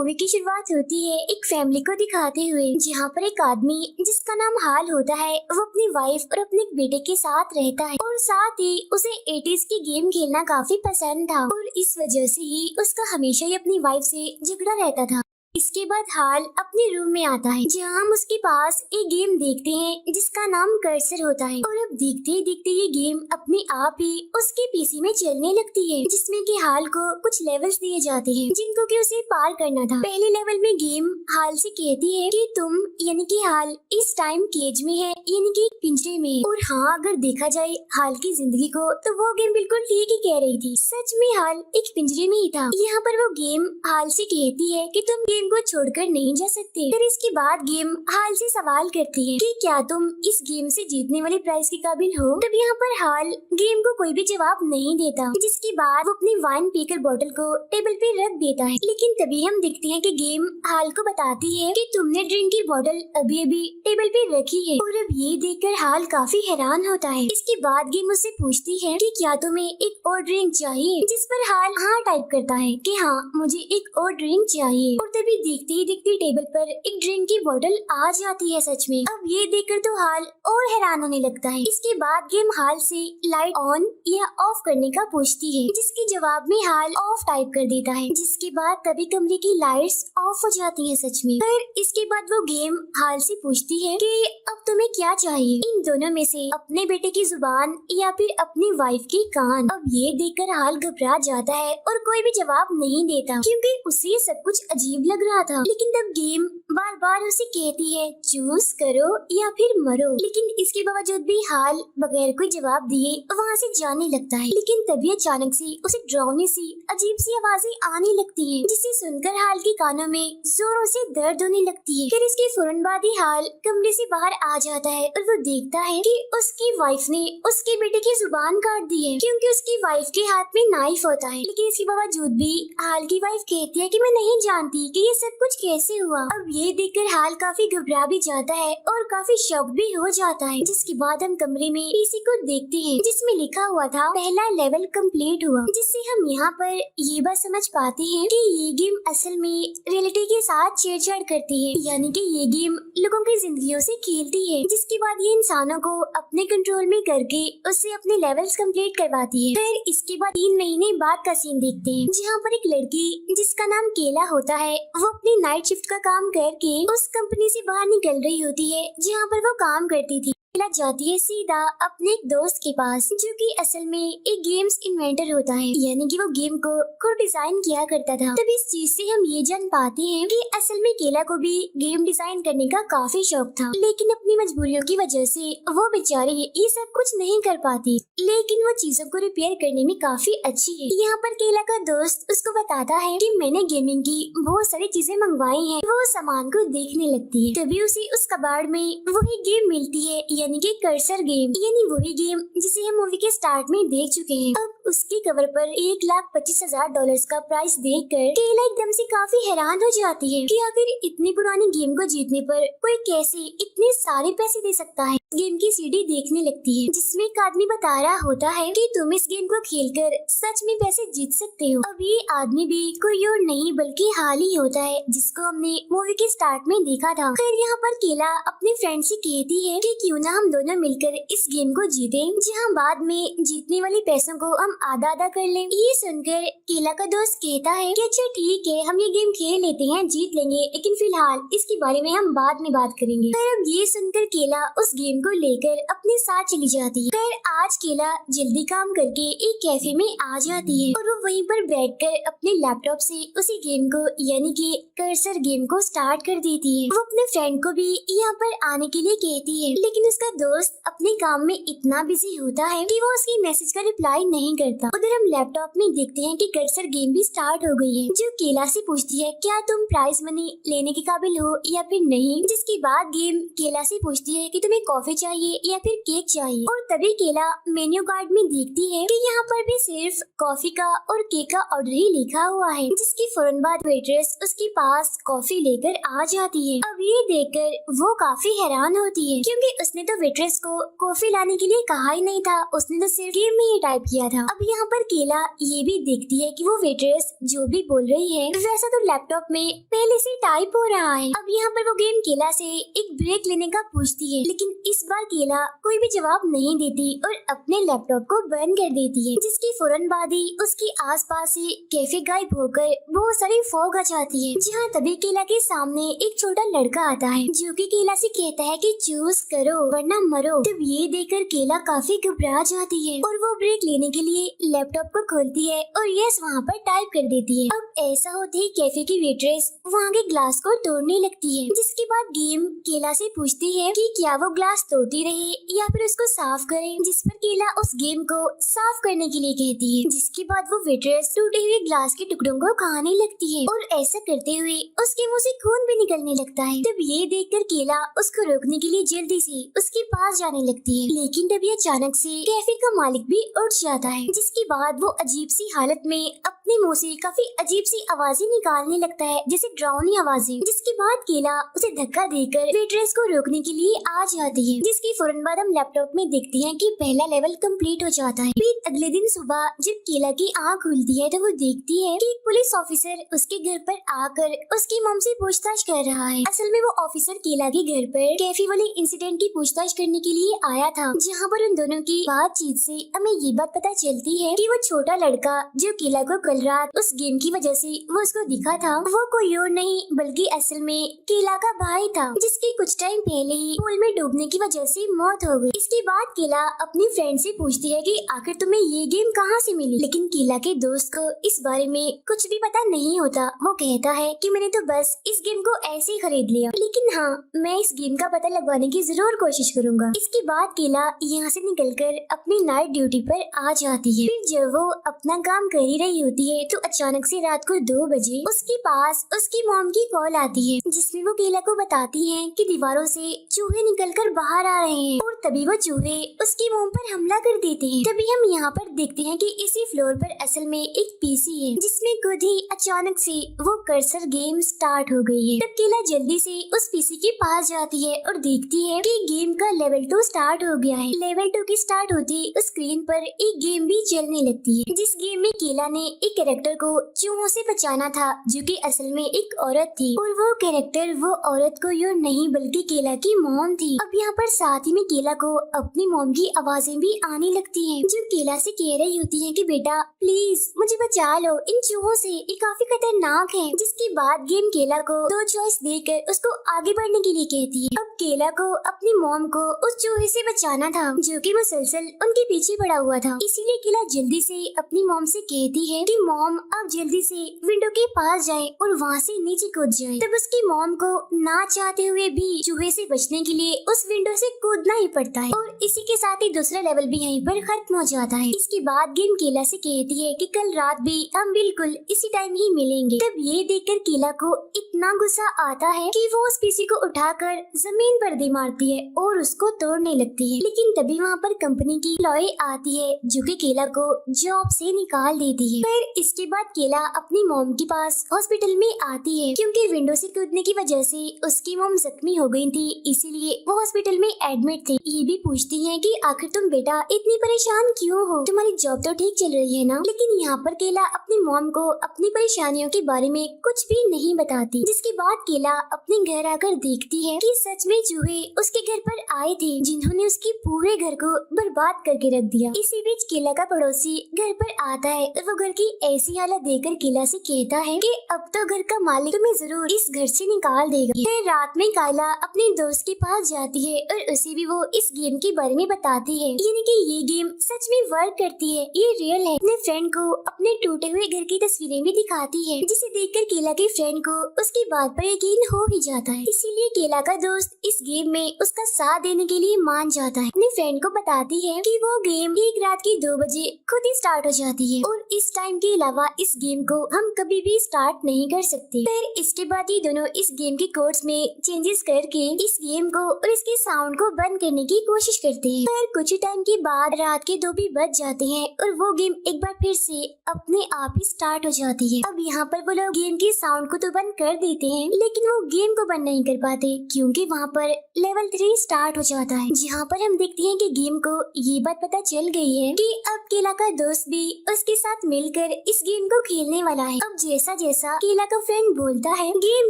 Movie की शुरुआत होती है एक फैमिली को दिखाते हुए, जहाँ पर एक आदमी जिसका नाम हाल होता है वो अपनी वाइफ और अपने एक बेटे के साथ रहता है और साथ ही उसे 80s की गेम खेलना काफी पसंद था और इस वजह से ही उसका हमेशा ही अपनी वाइफ से झगड़ा रहता था। इसके बाद हाल अपने रूम में आता है, जहाँ हम उसके पास एक गेम देखते हैं जिसका नाम कर्सर होता है और अब देखते ही देखते ये गेम अपने आप ही उसके पीसी में चलने लगती है, जिसमें कि हाल को कुछ लेवल्स दिए जाते हैं जिनको कि उसे पार करना था। पहले लेवल में गेम हाल से कहती है कि तुम यानी कि हाल इस टाइम केज में है, यानी कि पिंजरे में है। और हाँ, अगर देखा जाए हाल की जिंदगी को तो वो गेम बिल्कुल ठीक ही कह रही थी, सच में हाल एक पिंजरे में ही था। यहाँ पर वो गेम हाल से कहती है कि तुम गेम को छोड़कर नहीं जा सकते। फिर इसके बाद गेम हाल से सवाल करती है कि क्या तुम इस गेम से जीतने वाले प्राइज के काबिल हो। तब यहाँ पर हाल गेम को कोई भी जवाब नहीं देता, जिसके बाद वो अपनी वाइन पीकर बोतल को टेबल पे रख देता है। लेकिन तभी हम देखते हैं कि गेम हाल को बताती है कि तुमने ड्रिंक की बोतल अभी अभी टेबल पे रखी है। और अब ये देखकर हाल काफी हैरान होता है। इसके बाद गेम उससे पूछती है कि क्या तुम्हें एक और ड्रिंक चाहिए, जिस पर हाल हाँ टाइप करता है कि हाँ मुझे एक और ड्रिंक चाहिए। और तभी देखते ही देखते टेबल पर एक ड्रिंक की बोतल आ जाती है सच में। अब ये देखकर तो हाल और हैरान होने लगता है। इसके बाद गेम हाल से लाइट ऑन या ऑफ करने का पूछती है, जिसके जवाब में हाल ऑफ टाइप कर देता है। जिसके बाद तभी कमरे की लाइट्स ऑफ हो जाती हैं सच में। फिर इसके बाद वो गेम हाल से पूछती है कि अब तुम्हें क्या चाहिए, इन दोनों में से अपने बेटे की जुबान या फिर अपनी वाइफ के कान। अब ये देखकर हाल घबरा जाता है और कोई भी जवाब नहीं देता, क्योंकि उसे सब कुछ अजीब लग रहा था। लेकिन तब गेम बार बार उसे कहती है चूज करो या फिर मरो। लेकिन इसके बावजूद भी हाल बगैर कोई जवाब दिए वहाँ से जाने लगता है। लेकिन तभी अचानक से उसे डरावनी सी अजीब सी आवाजें आने लगती हैं, जिसे सुनकर हाल के कानों में जोरों से दर्द होने लगती है। फिर इसके फौरन बाद ही हाल कमरे से बाहर आ जाता है और वो देखता है कि उसकी वाइफ ने उसके बेटे की जुबान काट दी है, क्योंकि उसकी वाइफ के हाथ में नाइफ होता है। लेकिन इसके बावजूद भी हाल की वाइफ कहती है कि मैं नहीं जानती कि ये सब कुछ कैसे हुआ। अब ये देखकर हाल काफी घबरा भी जाता है और काफी शॉक भी हो जाता है। जिसके बाद हम कमरे में पीसी को देखते हैं, जिसमें लिखा हुआ था पहला लेवल कंप्लीट हुआ, जिससे हम यहाँ पर ये बात समझ पाते हैं कि ये गेम असल में रियलिटी के साथ छेड़छाड़ करती है, यानी कि ये गेम लोगों की जिंदगियों से खेलती है। जिसके बाद ये इंसानों को अपने कंट्रोल में करके उससे अपने लेवल्स कंप्लीट करवाती है। फिर इसके बाद 3 महीने बाद का सीन देखते हैं, जहाँ पर एक लड़की जिसका नाम केला होता है वो अपनी नाइट शिफ्ट का काम करके उस कंपनी से बाहर निकल रही होती है जहाँ पर वो काम करती थी। केला जाती है सीधा अपने एक दोस्त के पास, जो कि असल में एक गेम्स इन्वेंटर होता है, यानी कि वो गेम को खुद डिजाइन किया करता था। तब इस चीज से हम ये जान पाते हैं कि असल में केला को भी गेम डिजाइन करने का काफी शौक था, लेकिन अपनी मजबूरियों की वजह से वो बेचारी ये सब कुछ नहीं कर पाती। लेकिन वो चीजों को रिपेयर करने में काफी अच्छी है। यहाँ पर केला का दोस्त उसको बताता है कि मैंने गेमिंग की बहुत सारी चीजें मंगवाई हैं। वो सामान को देखने लगती है, तभी उसे उस कबाड़ में वही गेम मिलती है, यानी कि कर्सर गेम, यानी वही गेम जिसे हम मूवी के स्टार्ट में देख चुके हैं। अब उसके कवर पर $1,25,000 का प्राइस देखकर केला एकदम से काफी हैरान हो जाती है कि आखिर इतनी पुरानी गेम को जीतने पर कोई कैसे इतने सारे पैसे दे सकता है। गेम की सीडी देखने लगती है, जिसमें एक आदमी बता रहा होता है कि तुम इस गेम को खेलकर सच में पैसे जीत सकते हो। अब ये आदमी भी कोई और नहीं बल्कि हाल ही होता है, जिसको हमने मूवी के स्टार्ट में देखा था। फिर यहाँ पर केला अपने फ्रेंड से कहती है कि क्यों ना हम दोनों मिलकर इस गेम को जीते, जहाँ बाद में जीतने वाले पैसों को हम आधा आधा कर लें। ये सुनकर केला का दोस्त कहता है कि अच्छा ठीक है, हम ये गेम खेल लेते हैं, जीत लेंगे, लेकिन फिलहाल इसके बारे में हम बाद में बात करेंगे। फिर अब ये सुनकर केला उस गेम को लेकर अपने साथ चली जाती है। फिर आज केला जल्दी काम करके एक कैफे में आ जाती है और वो वहीं पर बैठकर अपने लैपटॉप से उसी गेम को यानी कि कर्सर गेम को स्टार्ट कर देती है। वो अपने फ्रेंड को भी यहाँ पर आने के लिए कहती है, लेकिन उसका दोस्त अपने काम में इतना बिजी होता है कि वो उसकी मैसेज का रिप्लाई नहीं करता। उधर हम लैपटॉप में देखते हैं कि कर्सर गेम भी स्टार्ट हो गई है, जो केला से पूछती है क्या तुम प्राइज मनी लेने के काबिल हो या फिर नहीं। जिसके बाद गेम केला से पूछती है कि तुम्हें कॉफी चाहिए या फिर केक चाहिए। और तभी केला मेन्यू कार्ड में देखती है कि यहाँ पर भी सिर्फ कॉफी का और केक का ऑर्डर ही लिखा हुआ है। जिसकी फौरन बाद वेट्रेस उसके पास कॉफी लेकर आ जाती है। अब ये देखकर वो काफी हैरान होती है, क्योंकि उसने तो वेट्रेस को कॉफी लाने के लिए कहा ही नहीं था, उसने तो सिर्फ गेम में ही टाइप किया था। अब अब यहाँ पर केला ये भी देखती है कि वो वेट्रेस जो भी बोल रही है वैसा तो लैपटॉप में पहले से टाइप हो रहा है। अब यहाँ पर वो गेम केला से एक ब्रेक लेने का पूछती है, लेकिन इस बार केला कोई भी जवाब नहीं देती और अपने लैपटॉप को बंद कर देती है, जिसकी फौरन बाद ही उसके आसपास से कैफे गायब होकर बहुत सारी फॉग आ जाती है। जहाँ तभी केला के सामने एक छोटा लड़का आता है जो कि केला से कहता है कि चूज करो वरना मरो। तब ये देखकर केला काफी घबरा जाती है और वो ब्रेक लेने के लिए लैपटॉप को खोलती है और यस वहाँ पर टाइप कर देती है। अब ऐसा होते ही कैफे की वेट्रेस वहाँ के ग्लास को तोड़ने लगती है, जिसके बाद गेम केला से पूछती है कि क्या वो ग्लास तोड़ती रहे या फिर उसको साफ करे, जिस पर केला उस गेम को साफ करने के लिए कहती है। जिसके बाद वो वेट्रेस टूटे हुए ग्लास के टुकड़ों को खाने लगती है और ऐसा करते हुए उसके मुंह से खून भी निकलने लगता है। तब ये देखकर केला उसको रोकने के लिए जल्दी से उसके पास जाने लगती है, लेकिन तभी अचानक से कैफे का मालिक भी उठ जाता है, जिसके बाद वो अजीब सी हालत में अपने मुंह से काफी अजीब सी आवाजें निकालने लगता है, जैसे डरावनी आवाजें। जिसके बाद केला उसे धक्का देकर वेट्रेस को रोकने के लिए आ जाती है, जिसकी फौरन बाद हम लैपटॉप में देखते हैं कि पहला लेवल कंप्लीट हो जाता है। फिर अगले दिन सुबह जब केला की आँख खुलती है तो वो देखती है कि एक पुलिस ऑफिसर उसके घर पर आकर उसकी मॉम से पूछताछ कर रहा है। असल में वो ऑफिसर केला के घर पर कैफे वाले इंसिडेंट की पूछताछ करने के लिए आया था, जहाँ पर उन दोनों की बातचीत से हमें ये बात पता चलती है कि वो छोटा लड़का जो केला को कल रात उस गेम की वजह से वो उसको दिखा था, वो कोई और नहीं बल्कि असल में केला का भाई था, जिसकी कुछ टाइम पहले ही पूल में डूबने की वजह से मौत हो गई। इसके बाद केला अपनी फ्रेंड से पूछती है कि आखिर तुम्हें ये गेम कहाँ से मिली, लेकिन केला के दोस्त को इस बारे में कुछ भी पता नहीं होता। वो कहता है कि मैंने तो बस इस गेम को ऐसे ही खरीद लिया, लेकिन हाँ मैं इस गेम का पता लगवाने की जरूर कोशिश करूंगा। इसके बाद केला यहाँ से निकलकर अपनी नाइट ड्यूटी पर आ जाती है। फिर जब वो अपना काम कर ही रही होती है तो अचानक से रात को 2 बजे उसके पास उसकी मॉम की कॉल आती है, जिसमें वो केला को बताती है कि दीवारों से चूहे निकलकर बाहर आ रहे हैं और तभी वो चूहे उसकी मॉम पर हमला कर देते हैं। तभी हम यहाँ पर देखते हैं कि इसी फ्लोर पर असल में एक पीसी है, जिसमें खुद ही अचानक से वो कर्सर गेम स्टार्ट हो गई है। तब केला जल्दी से उस पीसी के पास जाती है और देखती है कि गेम का लेवल 2 स्टार्ट हो गया है। लेवल 2 की स्टार्ट होती उस स्क्रीन पर एक गेम भी चलने लगती है, जिस गेम में केला ने एक कैरेक्टर को चूहों से बचाना था जो कि असल में एक औरत थी, और वो कैरेक्टर वो औरत को यूं नहीं बल्कि केला की मॉम थी। अब यहाँ पर साथ ही में केला को अपनी मॉम की आवाजें भी आने लगती हैं, जो केला से कह रही होती हैं कि बेटा प्लीज मुझे बचा लो इन चूहों से, ये काफी खतरनाक है। जिसके बाद गेम केला को 2 चॉइस देकर उसको आगे बढ़ने के लिए कहती है। अब केला को अपनी मॉम को उस चूहे से बचाना था जो कि मुसलसल उनके पीछे पड़ा हुआ था, इसीलिए केला जल्दी से अपनी मॉम से कहती है कि मॉम आप जल्दी से विंडो के पास जाएं और वहाँ से नीचे कूद जाएं। तब उसकी मॉम को ना चाहते हुए भी चूहे से बचने के लिए उस विंडो से कूदना ही पड़ता है, और इसी के साथ ही दूसरा लेवल भी यहीं पर खत्म हो जाता है। इसके बाद गेम केला से कहती है कि कल रात भी हम बिल्कुल इसी टाइम ही मिलेंगे। तब ये देखकर केला को इतना गुस्सा आता है कि वो उस पीसी को उठाकर जमीन पर दे मारती है और उसको तोड़ने लगती है। लेकिन तभी वहाँ पर कंपनी की एम्प्लॉय आती है जो कि केला को जॉब से निकाल देती है। फिर इसके बाद केला अपनी मॉम के पास हॉस्पिटल में आती है, क्योंकि विंडो से कूदने की वजह से उसकी मॉम जख्मी हो गई थी, इसीलिए वो हॉस्पिटल में एडमिट थे। ये भी पूछती है कि आखिर तुम बेटा इतनी परेशान क्यों हो, तुम्हारी जॉब तो ठीक चल रही है ना। लेकिन यहाँ पर केला अपनी मॉम को अपनी परेशानियों के बारे में कुछ भी नहीं बताती। जिसके बाद केला अपने घर आकर देखती है कि सच में चूहे उसके घर पर आए थे, जिन्होंने उसके पूरे घर को बर्बाद करके रख दिया। इसी बीच केला का पड़ोसी घर पर आता है और वो घर की ऐसी हालत देखकर केला से कहता है कि अब तो घर का मालिक तुम्हें जरूर इस घर से निकाल देगा। फिर रात में कायला अपने दोस्त के पास जाती है और उसे भी वो इस गेम के बारे में बताती है, यानी कि ये गेम सच में वर्क करती है, ये रियल है। अपने फ्रेंड को अपने टूटे हुए घर की तस्वीरें भी दिखाती है, जिसे देखकर केला के फ्रेंड को उसकी बात पर यकीन हो ही जाता है। इसीलिए केला का दोस्त इस गेम में उसका साथ देने के लिए मान जाता है। अपने फ्रेंड को बताती है कि वो गेम एक रात की 2 बजे खुद ही स्टार्ट हो जाती है और इस टाइम के अलावा इस गेम को हम कभी भी स्टार्ट नहीं कर सकते। फिर इसके बाद ये दोनों इस गेम के कोड्स में चेंजेस करके इस गेम को और इसके साउंड को बंद करने की कोशिश करते हैं। फिर कुछ टाइम के बाद रात के 2 भी बज जाते हैं और वो गेम एक बार फिर से अपने आप ही स्टार्ट हो जाती है। अब यहाँ पर वो लोग गेम के साउंड को तो बंद कर देते हैं, लेकिन वो गेम को बंद नहीं कर पाते, क्योंकि वहाँ पर लेवल 3 स्टार्ट हो जाता है, जहाँ पर हम देखते हैं कि गेम को ये बात पता चल गई है कि अब केला का दोस्त भी उसके साथ मिलकर इस गेम को खेलने वाला है। अब जैसा जैसा केला का फ्रेंड बोलता है, गेम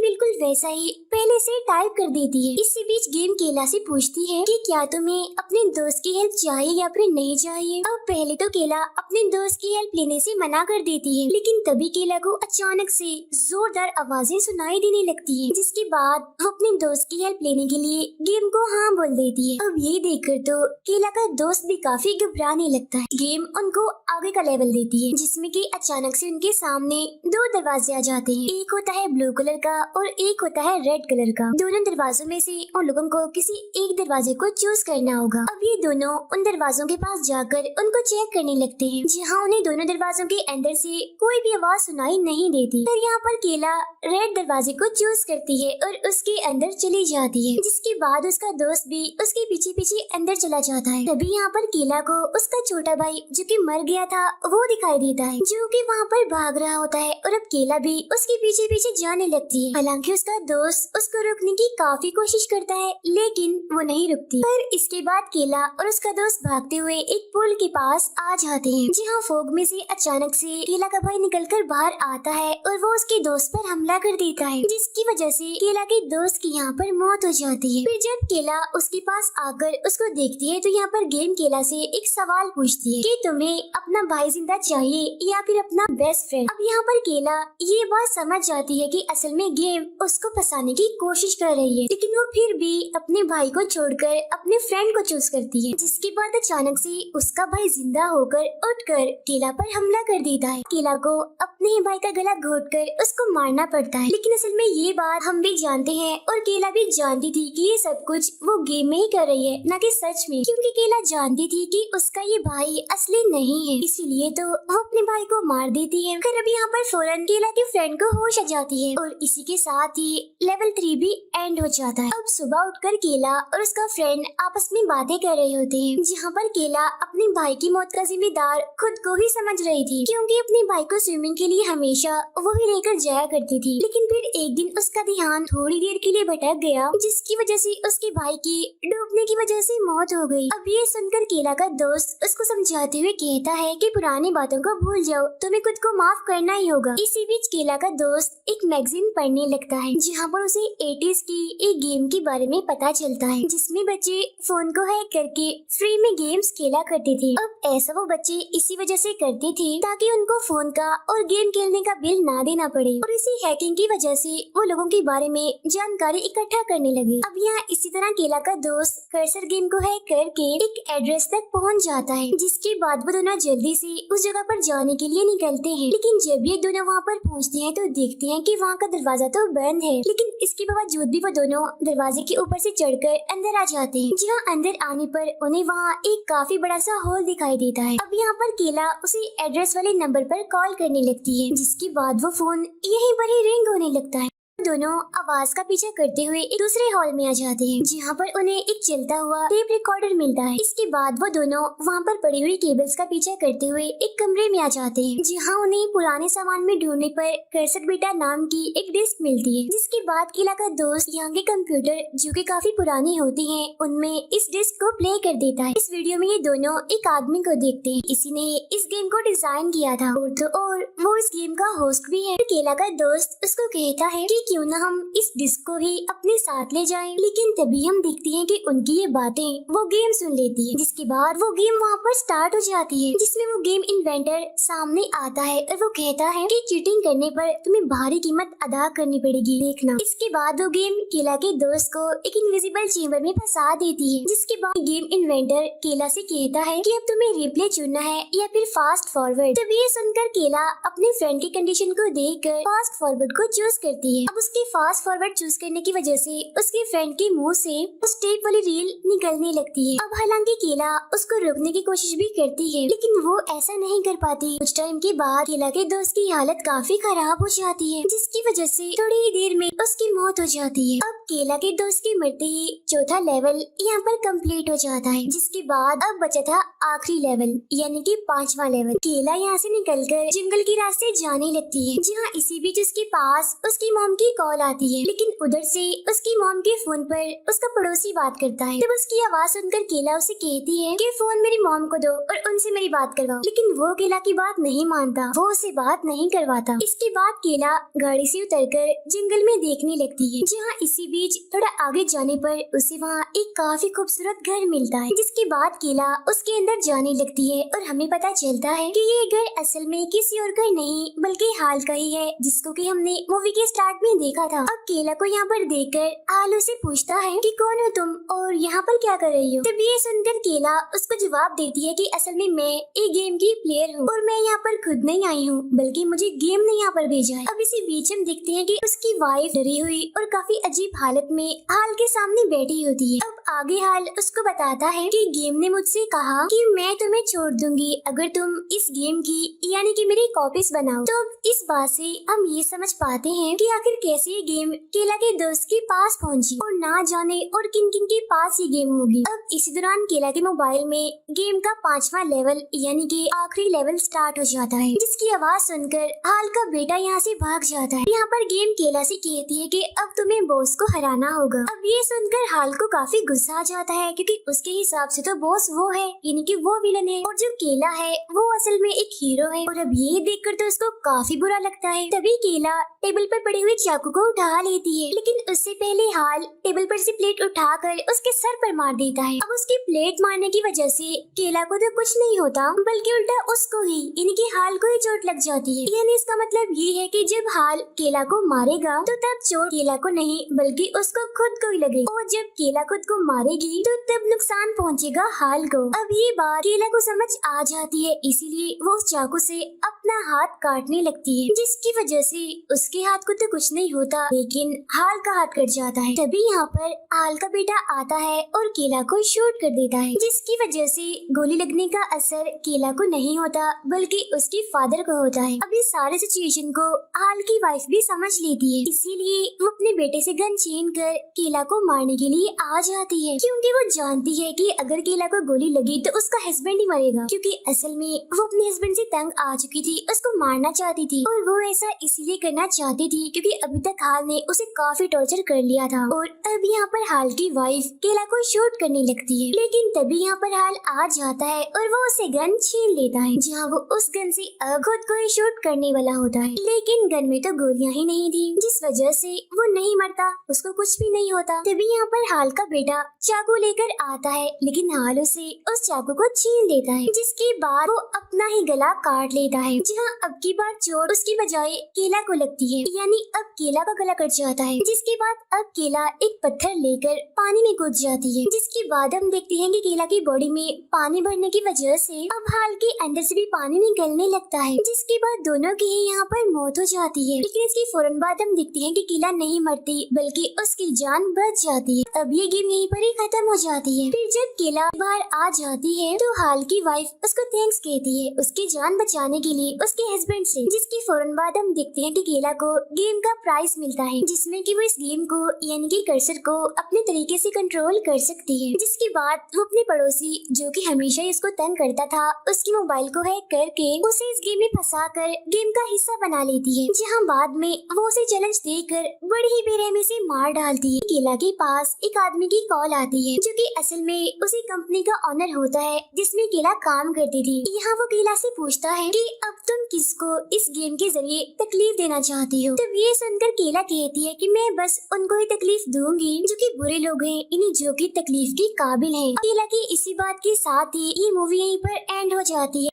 बिल्कुल वैसा ही पहले से टाइप कर देती है। इसी बीच गेम केला से पूछती है कि क्या तुम्हें अपने दोस्त की हेल्प चाहिए या फिर नहीं चाहिए। अब पहले तो केला अपने दोस्त की हेल्प लेने से मना कर देती है, लेकिन तभी केला को अचानक से जोरदार आवाजें सुनाई देने लगती है, जिसके बाद वो अपने दोस्त की हेल्प लेने के लिए गेम को हाँ बोल देती है। अब ये देखकर तो केला का दोस्त भी काफी घबराने लगता है। गेम उनको आगे का लेवल देती है, जिसमें कि अचानक से उनके सामने दो दरवाजे आ जाते हैं। एक होता है ब्लू कलर का और एक होता है रेड कलर का। दोनों दरवाजों में से उन लोगों को किसी एक दरवाजे को चूज करना होगा। अब ये दोनों उन दरवाजों के पास जाकर उनको चेक करने लगते हैं, जहाँ उन्हें दोनों दरवाजों के अंदर से कोई भी आवाज सुनाई नहीं देती। फिर यहाँ पर केला रेड दरवाजे को चूज करती है और उसके अंदर चली जाती है, जिसके बाद उसका दोस्त भी उसके पीछे पीछे अंदर चला जाता है। तभी यहाँ पर केला को उसका छोटा भाई जो कि मर गया था वो दिखाई देता है, जो कि वहाँ पर भाग रहा होता है और अब केला भी उसके पीछे पीछे जाने लगती है। हालांकि उसका दोस्त उसको रोकने की काफी कोशिश करता है, लेकिन वो नहीं रुकती। पर इसके बाद केला और उसका दोस्त भागते हुए एक पुल के पास आ जाते हैं, जहाँ फोग में से अचानक से केला का भाई निकलकर बाहर आता है और वो उसके दोस्त पर हमला कर देता है, जिसकी वजह से केला के दोस्त की यहाँ पर मौत हो जाती है। फिर जब केला उसके पास आकर उसको देखती है तो यहाँ पर गेम केला से एक सवाल पूछती है कि तुम्हें अपना भाई जिंदा चाहिए या फिर अपना बेस्ट फ्रेंड। अब यहाँ पर केला ये बात समझ जाती है कि असल में गेम उसको फंसाने की कोशिश कर रही है, लेकिन वो फिर भी अपने भाई को छोड़कर अपने फ्रेंड को चूज करती है। जिसके बाद अचानक से उसका भाई जिंदा होकर उठकर केला पर हमला कर देता है। केला को अपने ही भाई का गला घोटकर उसको मारना पड़ता है, लेकिन असल में ये बात हम भी जानते हैं और केला भी जानती थी कि ये सब कुछ वो गेम में ही कर रही है, न कि सच में, क्योंकि केला जानती थी कि उसका ये भाई असली नहीं है, इसीलिए तो वो अपने भाई को मार देती है। फिर अभी यहाँ पर फौरन केला के फ्रेंड को होश आ जाती है और इसी के साथ ही लेवल 3 भी एंड हो जाता है। अब सुबह उठकर केला और उसका फ्रेंड आपस में बातें कर रहे होते हैं, जहाँ पर केला अपने भाई की मौत का जिम्मेदार खुद को ही समझ रही थी, क्योंकि अपने भाई को स्विमिंग के लिए हमेशा वो ही लेकर जाया करती थी। लेकिन फिर एक दिन उसका ध्यान थोड़ी देर के लिए भटक गया, जिसकी वजह से उसके भाई की डूबने की वजह से मौत हो गई। अब ये सुनकर केला का दोस्त उसको समझाते हुए कहता है कि पुरानी बातों को भूल जाओ, तुम्हें खुद को माफ करना ही होगा। इसी बीच केला का दोस्त एक मैगजीन पढ़ने लगता है, जहाँ पर उसे 80s की एक गेम के बारे में पता चलता है, जिसमें बच्चे फोन को हैक करके फ्री में गेम्स खेला करते थे। अब ऐसा वो बच्चे इसी वजह से करते थे ताकि उनको फोन का और गेम खेलने का बिल ना देना पड़े, और इसी हैकिंग की वजह से वो लोगों के बारे में जानकारी इकट्ठा करने लगे। अब यहाँ इसी तरह केला का दोस्त कर्सर गेम को हैक करके एक एड्रेस तक पहुँच जाता है, जिसके बाद वो दोनों जल्दी से उस जगह पर जाने के लिए निकलते हैं। लेकिन जब ये दोनों वहाँ पर पहुँचते हैं तो देखते हैं कि वहाँ का दरवाजा तो बंद है, लेकिन इसके बावजूद भी वो दोनों दरवाजे के ऊपर से चढ़कर अंदर आ जाते हैं, जहाँ अंदर आने पर उन्हें वहाँ एक काफी बड़ा सा हॉल दिखाई देता है। अब यहाँ पर केला उसी एड्रेस वाले नंबर पर कॉल करने लगती है, जिसके बाद वो फोन यहीं पर ही रिंग होने लगता है। दोनों आवाज का पीछा करते हुए एक दूसरे हॉल में आ जाते हैं, जहाँ पर उन्हें एक चलता हुआ टेप रिकॉर्डर मिलता है। इसके बाद वो दोनों वहाँ पर पड़ी हुई केबल्स का पीछा करते हुए एक कमरे में आ जाते हैं, जहाँ उन्हें पुराने सामान में ढूंढने पर कर्सर बीटा नाम की एक डिस्क मिलती है। जिसके बाद केला का दोस्त यहाँ के कंप्यूटर जो कि काफी पुराने होते हैं उनमें इस डिस्क को प्ले कर देता है। इस वीडियो में ये दोनों एक आदमी को देखते हैं, इसी ने इस गेम को डिजाइन किया था और तो और वो इस गेम का होस्ट भी है। केला का दोस्त उसको कहता है कि क्यों ना हम इस डिस्क को ही अपने साथ ले जाएं, लेकिन तभी हम देखते हैं कि उनकी ये बातें वो गेम सुन लेती है। जिसके बाद वो गेम वहाँ पर स्टार्ट हो जाती है, जिसमें वो गेम इन्वेंटर सामने आता है और वो कहता है कि चीटिंग करने पर तुम्हें भारी कीमत अदा करनी पड़ेगी, देखना। इसके बाद वो गेम केला के दोस्त को एक इनविजिबल चेम्बर में फंसा देती है। जिसके बाद गेम इन्वेंटर केला से कहता है कि अब तुम्हें रिप्ले चुनना है या फिर फास्ट फॉरवर्ड। तब ये सुनकर केला अपने फ्रेंड की कंडीशन को देखकर फास्ट फॉरवर्ड को चूज करती है। अब उसके फास्ट फॉरवर्ड चूज करने की वजह से उसके फ्रेंड के मुंह से उस टेप वाली रील निकलने लगती है। अब हालांकि केला उसको रोकने की कोशिश भी करती है, लेकिन वो ऐसा नहीं कर पाती। कुछ टाइम के बाद केला के दोस्त की हालत काफी खराब हो जाती है, जिसकी वजह से थोड़ी ही देर में उसकी मौत हो जाती है। अब केला के दोस्त के मरते ही चौथा लेवल यहाँ पर कंप्लीट हो जाता है, जिसके बाद अब बचा था आखिरी लेवल यानी कि 5वां लेवल। केला यहाँ से निकलकर जंगल के रास्ते जाने लगती है, जहाँ इसी बीच उसके पास उसकी मॉम की कॉल आती है, लेकिन उधर से उसकी मॉम के फोन पर उसका पड़ोसी बात करता है। तब उसकी आवाज सुनकर केला उसे कहती है कि फोन मेरी मॉम को दो और उनसे मेरी बात करवाओ, लेकिन वो केला की बात नहीं मानता, वो उसे बात नहीं करवाता। इसके बाद केला गाड़ी से उतरकर जंगल में देखने लगती है, जहाँ इसी बीच थोड़ा आगे जाने पर उसे वहाँ एक काफी खूबसूरत घर मिलता है। जिसके बाद केला उसके अंदर जाने लगती है और हमें पता चलता है कि ये घर असल में किसी और घर नहीं बल्कि हाल का ही है, जिसको कि हमने मूवी के स्टार्ट में देखा था। अब केला को यहाँ पर देखकर हाल उसे पूछता है कि कौन हो तुम और यहाँ पर क्या कर रही हो। तब ये सुनकर केला उसको जवाब देती है कि असल में मैं एक गेम की प्लेयर हूँ और मैं यहाँ पर खुद नहीं आई हूँ, बल्कि मुझे गेम ने यहाँ पर भेजा है। अब इसी बीच हम देखते हैं कि उसकी वाइफ डरी हुई और काफी अजीब हालत में हाल के सामने बैठी होती है। अब आगे हाल उसको बताता है कि गेम ने मुझसे कहा कि मैं तुम्हें छोड़ दूंगी अगर तुम इस गेम की यानी कि मेरी कॉपीज बनाओ। तो अब इस बात से हम ये समझ पाते हैं कि आखिर कैसे ये गेम केला के दोस्त के पास पहुंची और ना जाने और किन किन के पास ये गेम होगी। अब इसी दौरान केला के मोबाइल में गेम का 5वां लेवल यानी कि आखिरी लेवल स्टार्ट हो जाता है, जिसकी आवाज सुनकर हाल का बेटा यहाँ से भाग जाता है। यहाँ पर गेम केला से कहती है कि अब तुम्हें बॉस को हराना होगा। अब ये सुनकर हाल को काफी गुस्सा आ जाता है, क्योंकि उसके हिसाब से तो बॉस वो है यानी कि वो विलन है और जो केला है वो असल में एक हीरो है। और अब ये देखकर तो उसको काफी बुरा लगता है। तभी केला टेबल पर पड़े हुए चाकू को उठा लेती है, लेकिन उससे पहले हाल टेबल पर से प्लेट उठाकर उसके सर पर मार देता है। अब उसकी प्लेट मारने की वजह से केला को तो कुछ नहीं होता, बल्कि उल्टा उसको ही यानी कि हाल को ही चोट लग जाती है। यानी इसका मतलब ये है कि जब हाल केला को मारेगा तो तब चोट केला को नहीं बल्कि उसको खुद को ही लगेगी, और जब केला खुद को मारेगी तो तब नुकसान पहुंचेगा हाल को। अब ये बात केला को समझ आ जाती है, इसीलिए वो उस चाकू से अपना हाथ काटने लगती है, जिसकी वजह से उसके हाथ को तो कुछ नहीं होता लेकिन हाल का हाथ कट जाता है। तभी यहाँ पर हाल का बेटा आता है और केला को शूट कर देता है, जिसकी वजह से गोली लगने का असर केला को नहीं होता बल्कि उसके फादर को होता है। अब इस सारे सिचुएशन को हाल की वाइफ भी समझ लेती है, इसीलिए वो अपने बेटे से गन छीन कर केला को मारने के लिए आ जाती है, क्योंकि वो जानती है कि अगर केला को गोली लगी तो उसका हस्बैंड ही मरेगा, क्योंकि असल में वो अपने हस्बैंड से तंग आ चुकी थी, उसको मारना चाहती थी। और वो ऐसा इसलिए करना चाहती थी क्योंकि अभी तक हाल ने उसे काफी टॉर्चर कर लिया था। और अब यहाँ पर हाल की वाइफ केला को शूट करने लगती है, लेकिन तभी यहाँ पर हाल आ जाता है और वो उसे गन छीन लेता है, जहाँ वो उस गन से खुद को ही शूट करने वाला होता है, लेकिन गन में तो गोलियां ही नहीं थी, जिस वजह से वो नहीं मरता, उसको कुछ भी नहीं होता। तभी यहाँ पर हाल का बेटा चाकू लेकर आता है, लेकिन हाल उसे उस चाकू को छीन लेता है, जिसके बाद वो अपना ही गला काट लेता है, जहाँ अब की बार चोट उसकी बजाय केला को लगती है, यानी अब केला का गला कट जाता है। जिसके बाद अब केला एक पत्थर लेकर पानी में कूद जाती है, जिसके बाद हम देखते हैं कि केला की बॉडी में पानी भरने की वजह से अब हाल के अंदर से भी पानी निकलने लगता है, जिसके बाद दोनों की ही यहाँ पर मौत हो जाती है। लेकिन इसके फौरन बाद हम देखते हैं कि केला नहीं मरती बल्कि उसकी जान बच जाती है। अब ये गेम यहीं पर ही खत्म हो जाती है। फिर जब केला बाहर आ जाती है तो हाल की वाइफ उसको थैंक्स कहती है उसकी जान बचाने के लिए उसके हस्बैंड से, जिसके फौरन बाद हम देखते हैं कि केला को गेम का प्राइज मिलता है, जिसमें कि वो इस गेम को यानी कि कर्सर को अपने तरीके से कंट्रोल कर सकती है। जिसके बाद वो अपने पड़ोसी जो कि हमेशा ही उसको तंग करता था उसकी मोबाइल को हैक करके उसे इस गेम में फंसाकर गेम का हिस्सा बना लेती है, जहाँ बाद में वो उसे चैलेंज देकर बड़ी ही बेरहमी से मार डालती है। केला के पास एक आदमी की कॉल आती है जो कि असल में उसी कंपनी का ऑनर होता है जिसमें केला काम करती थी। यहाँ वो केला से पूछता है कि अब तुम किसको इस गेम के जरिए तकलीफ देना चाहती हो। तब ये सुनकर केला कहती है कि मैं बस उनको ही तकलीफ दूंगी जो कि बुरे लोग हैं, इन्हीं जो कि तकलीफ के काबिल हैं। केला की इसी बात के साथ ही ये मूवी यहीं पर एंड हो जाती है।